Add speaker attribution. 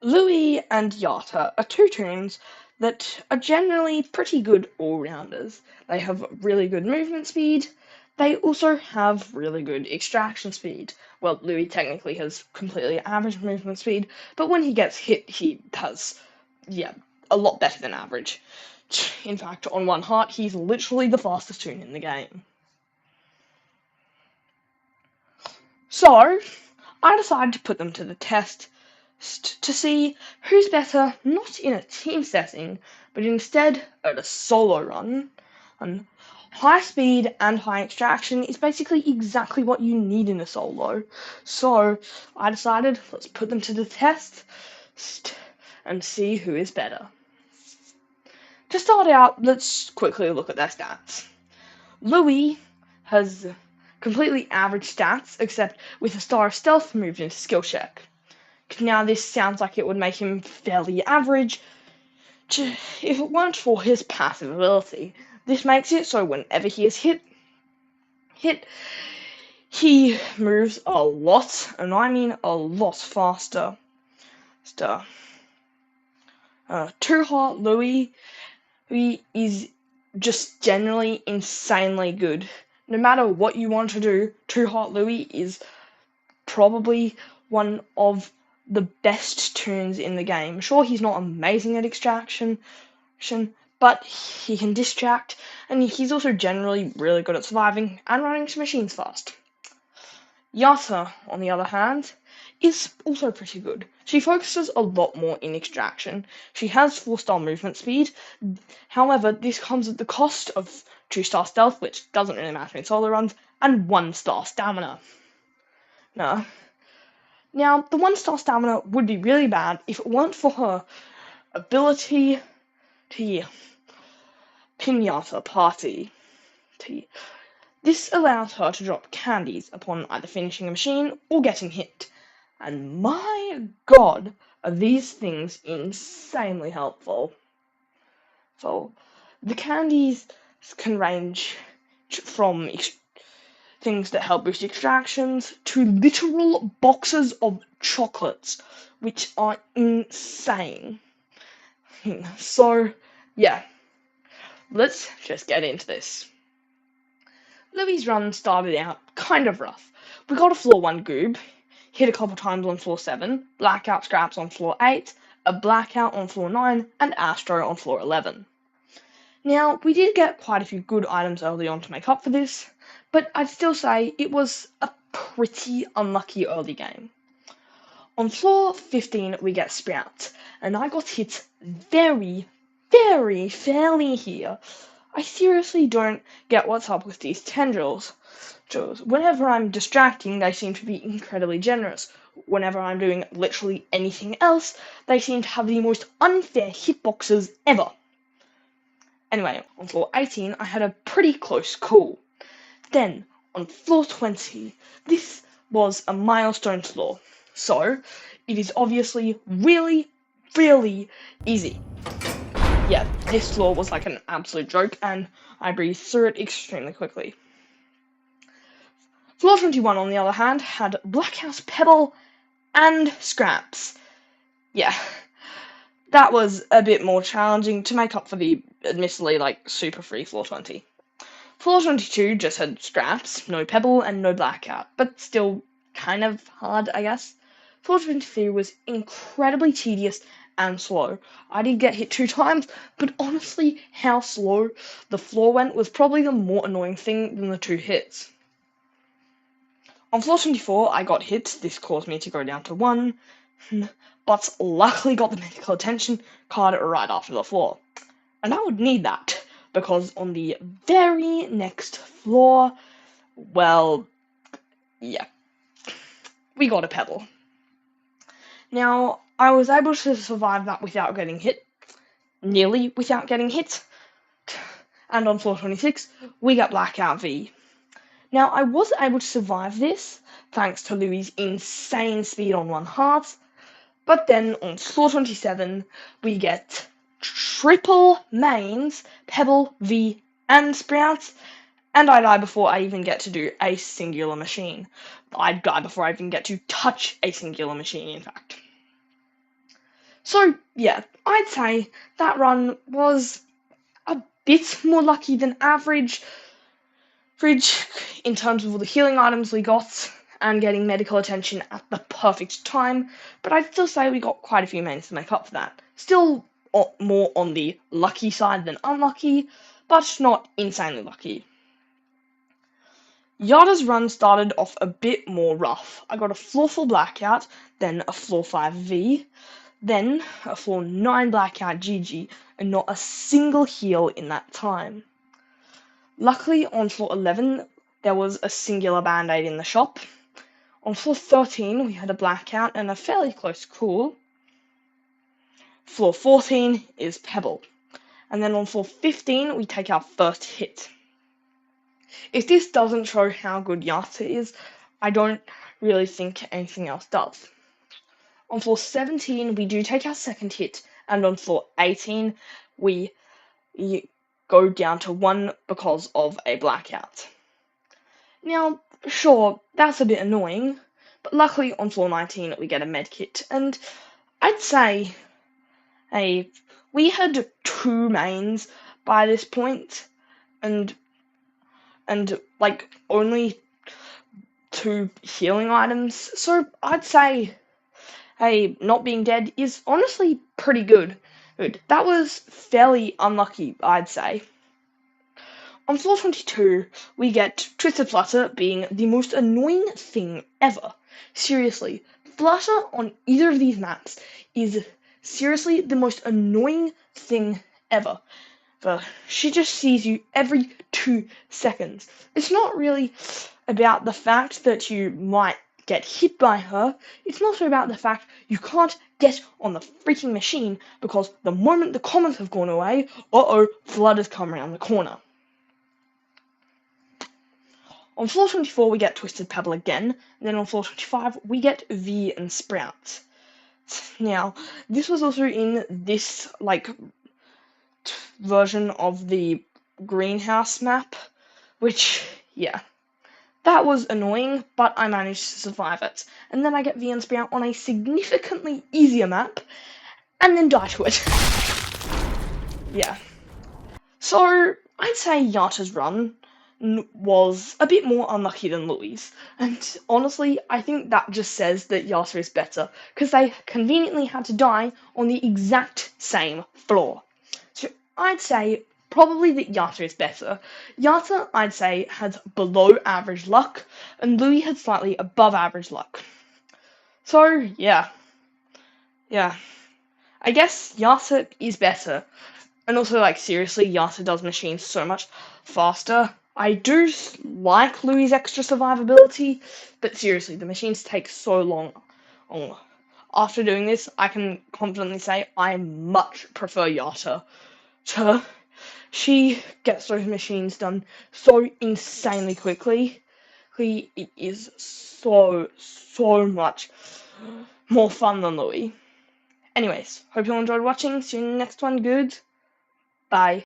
Speaker 1: Looey and Yatta are two tunes that are generally pretty good all-rounders. They have really good movement speed. They also have really good extraction speed. Well, Looey technically has completely average movement speed, but when he gets hit, he has, yeah, a lot better than average. In fact, on one heart, he's literally the fastest tune in the game. So, I decided to put them to the test to see who's better, not in a team setting, but instead at a solo run. And high speed and high extraction is basically exactly what you need in a solo. So I decided, let's put them to the test and see who is better. To start out, let's quickly look at their stats. Looey has completely average stats, except with a Star of Stealth moved into skill check. Now, this sounds like it would make him fairly average if it weren't for his passive ability. This makes it so whenever he is hit, he moves a lot, and I mean a lot faster. Two Heart Louis is just generally insanely good. No matter what you want to do, Two Heart Louis is probably one of the best tunes in the game. Sure, he's not amazing at extraction, but he can distract, and he's also generally really good at surviving and running some machines fast. Yatta, on the other hand, is also pretty good. She focuses a lot more in extraction. She has 4-star movement speed, however, this comes at the cost of 2-star stealth, which doesn't really matter in solo runs, and 1-star stamina. No. Now, the 1-star stamina would be really bad if it weren't for her ability to pinata party. This allows her to drop candies upon either finishing a machine or getting hit. And my god, are these things insanely helpful. So, the candies can range from things that help boost extractions to literal boxes of chocolates, which are insane. So, yeah, let's just get into this. Louie's run started out kind of rough. We got a floor 1 goob, hit a couple times on floor 7, blackout scraps on floor 8, a blackout on floor 9, and Astro on floor 11. Now, we did get quite a few good items early on to make up for this, but I'd still say it was a pretty unlucky early game. On floor 15, we get Sprout, and I got hit very, very fairly here. I seriously don't get what's up with these tendrils. Whenever I'm distracting, they seem to be incredibly generous. Whenever I'm doing literally anything else, they seem to have the most unfair hitboxes ever. Anyway, on floor 18, I had a pretty close call. Then, on floor 20, this was a milestone floor. So, it is obviously really, really easy. Yeah, this floor was like an absolute joke, and I breezed through it extremely quickly. Floor 21, on the other hand, had Blackhouse Pebble and Scraps. Yeah, that was a bit more challenging to make up for the admittedly, super free floor 20. Floor 22 just had Scraps, no Pebble, and no Blackout, but still kind of hard, I guess. Floor 23 was incredibly tedious and slow. I did get hit 2 times, but honestly, how slow the floor went was probably the more annoying thing than the 2 hits. On floor 24, I got hit. This caused me to go down to 1, but luckily got the medical attention card right after the floor. And I would need that, because on the very next floor, well, yeah, we got a Pebble. Now, I was able to survive that without getting hit, nearly without getting hit, and on floor 26, we got Blackout V. Now, I was able to survive this, thanks to Louie's insane speed on 1 heart, but then on floor 27, we get triple mains, Pebble, V, and Sprouts, and I die before I even get to do a singular machine. I die before I even get to touch a singular machine, in fact. So, yeah, I'd say that run was a bit more lucky than average in terms of all the healing items we got and getting medical attention at the perfect time, but I'd still say we got quite a few mains to make up for that. Still more on the lucky side than unlucky, but not insanely lucky. Yatta's run started off a bit more rough. I got a floor 4 blackout, then a floor 5 V, then a floor 9 blackout GG, and not a single heal in that time. Luckily, on floor 11, there was a singular band-aid in the shop. On floor 13, we had a blackout and a fairly close call. Floor 14 is Pebble. And then on floor 15, we take our first hit. If this doesn't show how good Yatta is, I don't really think anything else does. On floor 17, we do take our second hit, and on floor 18, we go down to 1 because of a blackout. Now, sure, that's a bit annoying, but luckily on floor 19 we get a medkit, and I'd say we had 2 mains by this point, and like only 2 healing items, so I'd say not being dead is honestly pretty good. That was fairly unlucky, I'd say. On floor 22, we get Twisted Flutter being the most annoying thing ever. Seriously, Flutter on either of these maps is seriously the most annoying thing ever. She just sees you every 2 seconds. It's not really about the fact that you might get hit by her, it's also about the fact you can't get on the freaking machine because the moment the comments have gone away, Flutter's come around the corner. On floor 24, we get Twisted Pebble again, and then on floor 25, we get V and Sprout. Now, this was also in this, version of the greenhouse map, which, yeah, that was annoying, but I managed to survive it. And then I get V and Sprout on a significantly easier map, and then die to it. Yeah. So, I'd say Yatta's run was a bit more unlucky than Looey's. And honestly, I think that just says that Yatta is better, because they conveniently had to die on the exact same floor. So I'd say probably that Yatta is better. Yatta, I'd say, has below average luck, and Looey had slightly above average luck. So, yeah. I guess Yatta is better. And also, seriously, Yatta does machines so much faster. I do like Looey's extra survivability, but seriously, the machines take so long. After doing this, I can confidently say I much prefer Yatta. She gets those machines done so insanely quickly. It is so much more fun than Looey. Anyways, hope you all enjoyed watching. See you in the next one. Good. Bye.